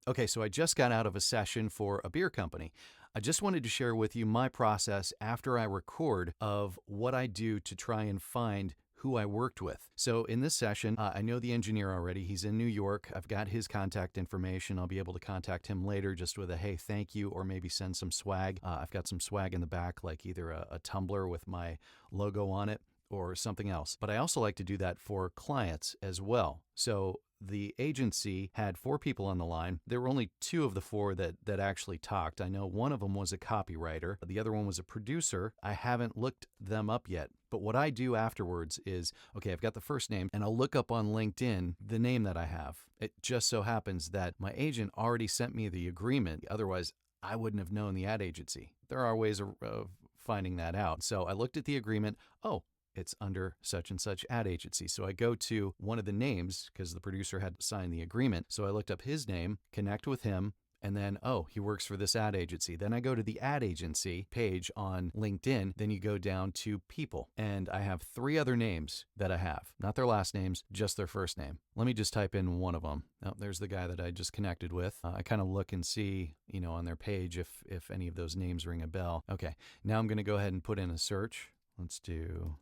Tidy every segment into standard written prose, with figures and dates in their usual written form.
Okay, so I just got out of a session for a beer company. I just wanted to share with you my process after I record of what I do to try and find who I worked with. So in this session, I know the engineer already. He's in New York. I've got his contact information. I'll be able to contact him later just with a, hey, thank you, or maybe send some swag. I've got some swag in the back, like either a tumbler with my logo on it or something else. But I also like to do that for clients as well. So the agency had 4 people on the line. There were only 2 of the 4 that actually talked. I know one of them was a copywriter. The other one was a producer. I haven't looked them up yet. But what I do afterwards is, okay, I've got the first name, and I'll look up on LinkedIn the name that I have. It just so happens that my agent already sent me the agreement. Otherwise, I wouldn't have known the ad agency. There are ways of finding that out. So I looked at the agreement. Oh, it's under such and such ad agency. So I go to one of the names because the producer had signed the agreement. So I looked up his name, connect with him, and then, oh, he works for this ad agency. Then I go to the ad agency page on LinkedIn. Then you go down to people. And I have 3 other names that I have. Not their last names, just their first name. Let me just type in one of them. Oh, there's the guy that I just connected with. I kind of look and see, on their page if any of those names ring a bell. Okay, now I'm going to go ahead and put in a search. Let's do...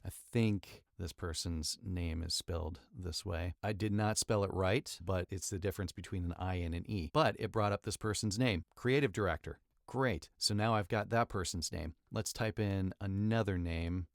I think this person's name is spelled this way. I did not spell it right, but it's the difference between an I and an E. But it brought up this person's name, creative director. Great. So now I've got that person's name. Let's type in another name.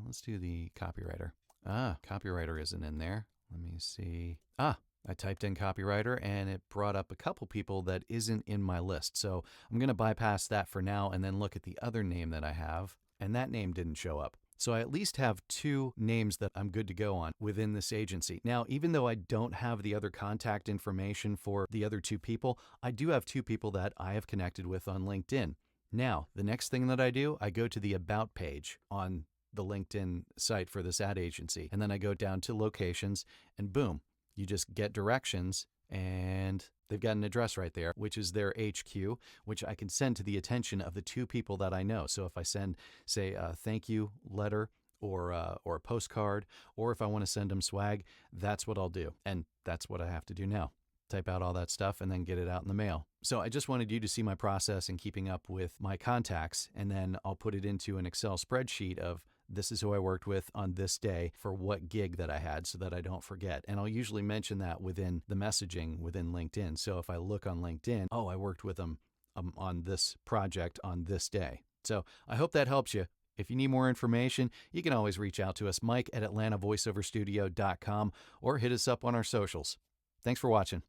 Let's do the copywriter. Copywriter isn't in there. Let me see. I typed in copywriter and it brought up a couple people that isn't in my list. So I'm going to bypass that for now and then look at the other name that I have. And that name didn't show up. So I at least have 2 names that I'm good to go on within this agency. Now, even though I don't have the other contact information for the other 2 people, I do have 2 people that I have connected with on LinkedIn. Now, the next thing that I do, I go to the About page on the LinkedIn site for this ad agency. And then I go down to locations and boom, you just get directions and they've got an address right there, which is their HQ, which I can send to the attention of the 2 people that I know. So if I send, say, a thank you letter or a postcard, or if I want to send them swag, that's what I'll do. And that's what I have to do now. Type out all that stuff and then get it out in the mail. So I just wanted you to see my process in keeping up with my contacts, and then I'll put it into an Excel spreadsheet of this is who I worked with on this day for what gig that I had so that I don't forget. And I'll usually mention that within the messaging within LinkedIn. So if I look on LinkedIn, oh, I worked with them on this project on this day. So I hope that helps you. If you need more information, you can always reach out to us, Mike at AtlantaVoiceOverStudio.com, or hit us up on our socials. Thanks for watching.